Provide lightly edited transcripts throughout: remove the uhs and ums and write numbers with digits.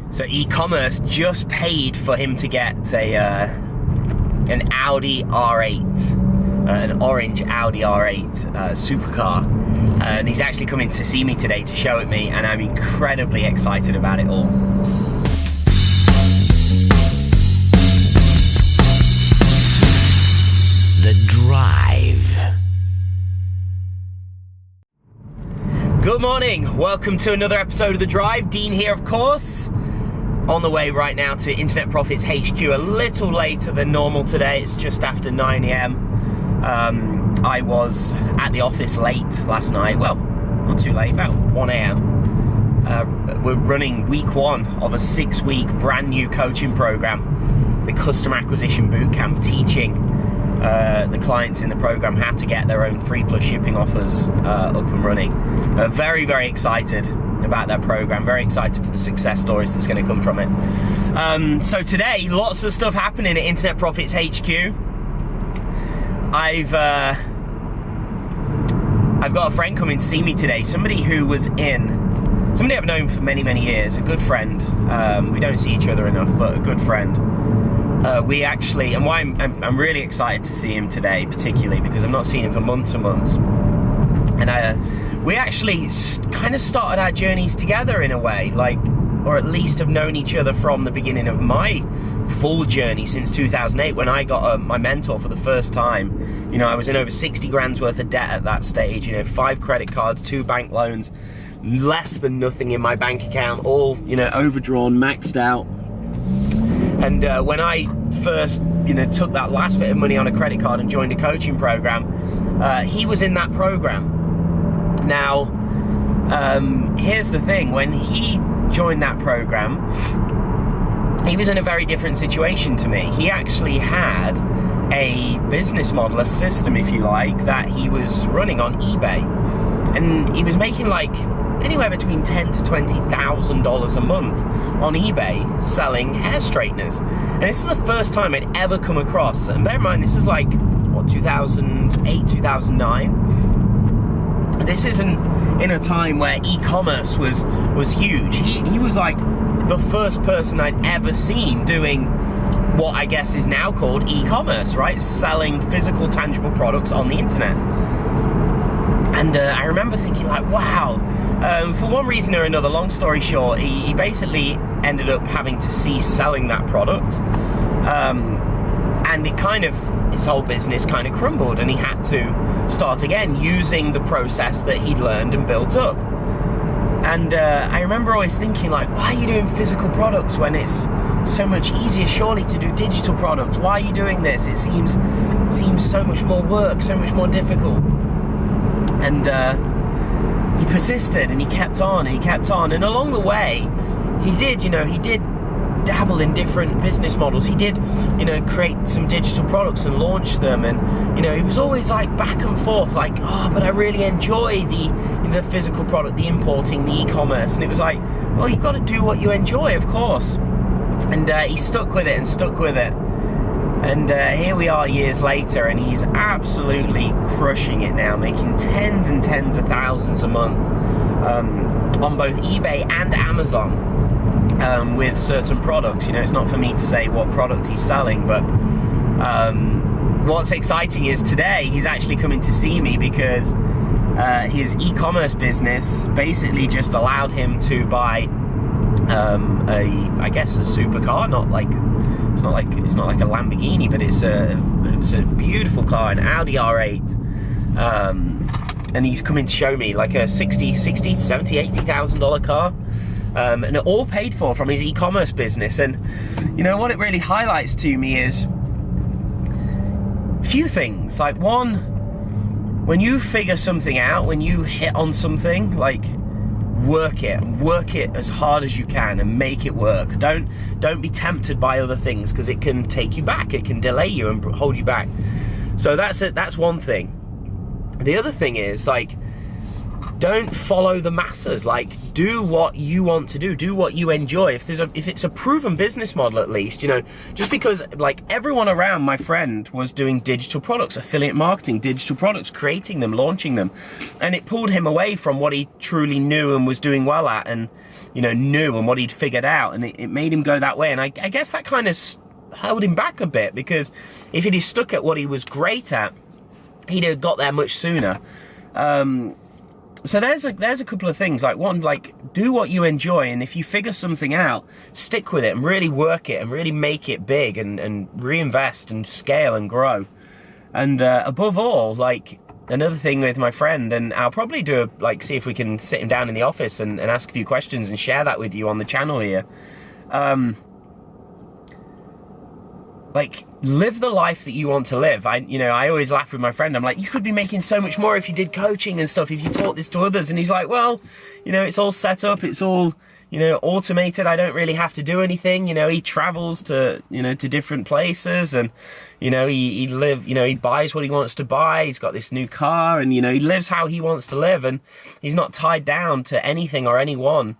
So Ecommerce just paid for him to get an Audi R8, an orange Audi R8 supercar, and he's actually coming to see me today to show it me, and I'm incredibly excited about it all. The Drive. Good morning, welcome to another episode of The Drive. Dean here, of course. On the way right now to Internet Profits HQ, a little later than normal today. It's just after 9 a.m. I was at the office late last night. Well, not too late, about 1 a.m. We're running week one of a 6-week brand new coaching program, the Customer Acquisition Bootcamp, teaching the clients in the program how to get their own free plus shipping offers up and running. Very, very excited about that program, very excited for the success stories that's going to come from it. So today, lots of stuff happening at Internet Profits HQ. I've got a friend coming to see me today, somebody I've known for many, many years, a good friend. We don't see each other enough, but a good friend. We actually, and why I'm really excited to see him today, particularly because I've not seen him for months and months. And we actually kind of started our journeys together in a way, or at least have known each other from the beginning of my full journey since 2008, when I got my mentor for the first time. You know, I was in over 60 grand's worth of debt at that stage. You know, 5 credit cards, 2 bank loans, less than nothing in my bank account, all, you know, overdrawn, maxed out. And when I first, took that last bit of money on a credit card and joined a coaching program, he was in that program. Now, here's the thing: when he joined that program, he was in a very different situation to me. He actually had a business model, a system, if you like, that he was running on eBay, and he was making anywhere between $10,000 to $20,000 a month on eBay selling hair straighteners. And this is the first time I'd ever come across, and bear in mind, this is 2008, 2009. This isn't in a time where e-commerce was huge. He was the first person I'd ever seen doing what I guess is now called e-commerce, right? Selling physical, tangible products on the internet. And I remember thinking wow. For one reason or another, long story short, he basically ended up having to cease selling that product. And his whole business kind of crumbled, and he had to start again using the process that he'd learned and built up. And I remember always thinking why are you doing physical products when it's so much easier surely to do digital products? Why are you doing this? It seems so much more work, so much more difficult. And he persisted, and he kept on, and he kept on, and along the way, he did dabble in different business models. He did, create some digital products and launch them, and he was always back and forth, but I really enjoy the physical product, the importing, the e-commerce. And it was well, you've got to do what you enjoy, of course. And he stuck with it and stuck with it. And here we are years later, and he's absolutely crushing it now, making tens and tens of thousands a month on both eBay and Amazon with certain products. It's not for me to say what product he's selling, but what's exciting is today he's actually coming to see me because his e-commerce business basically just allowed him to buy a supercar, it's not like a Lamborghini, but it's a beautiful car, an Audi R8, and he's coming to show me a $60,000, $70,000, $80,000 car, and it all paid for from his e-commerce business. And what it really highlights to me is a few things. One, when you figure something out, when you hit on something, work it as hard as you can and make it work. Don't be tempted by other things, because it can take you back, it can delay you and hold you back. So that's one thing. The other thing is don't follow the masses. Like, do what you want to do what you enjoy. If it's a proven business model, at least, you know, just because like everyone around my friend was doing digital products, affiliate marketing, digital products, creating them, launching them, and it pulled him away from what he truly knew and was doing well at, and, you know, knew and what he'd figured out, and it made him go that way. And I guess that kind of held him back a bit, because if he'd stuck at what he was great at, he'd have got there much sooner. So there's a couple of things. Like, one, like, do what you enjoy, and if you figure something out, stick with it and really work it and really make it big, and reinvest and scale and grow. And above all, like, another thing with my friend, and I'll probably do see if we can sit him down in the office and ask a few questions and share that with you on the channel here. Like, live the life that you want to live. I always laugh with my friend. I'm like, you could be making so much more if you did coaching and stuff, if you taught this to others. And he's like, well, you know, it's all set up, it's all, you know, automated. I don't really have to do anything. You know, he travels to, you know, to different places, and, you know, he buys what he wants to buy. He's got this new car, and, you know, he lives how he wants to live, and he's not tied down to anything or anyone.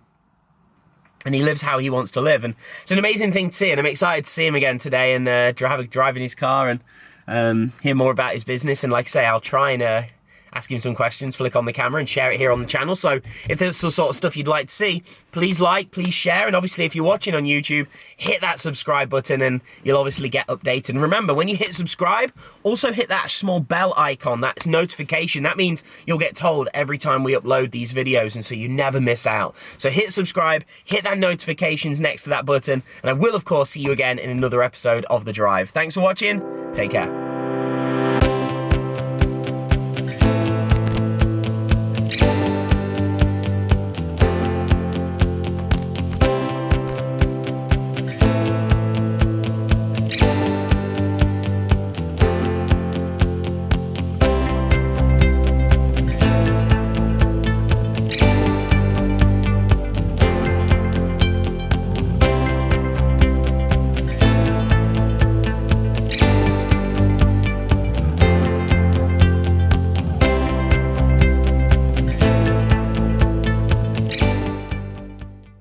And he lives how he wants to live, and it's an amazing thing to see, and I'm excited to see him again today, and driving his car, and hear more about his business. And like I say, I'll try and ask him some questions, flick on the camera, and share it here on the channel. So if there's the sort of stuff you'd like to see, please like, please share, and obviously if you're watching on YouTube, hit that subscribe button, and you'll obviously get updated. And remember, when you hit subscribe, also hit that small bell icon, that's notification. That means you'll get told every time we upload these videos, and so you never miss out. So hit subscribe, hit that notifications next to that button, and I will of course see you again in another episode of The Drive. Thanks for watching, take care.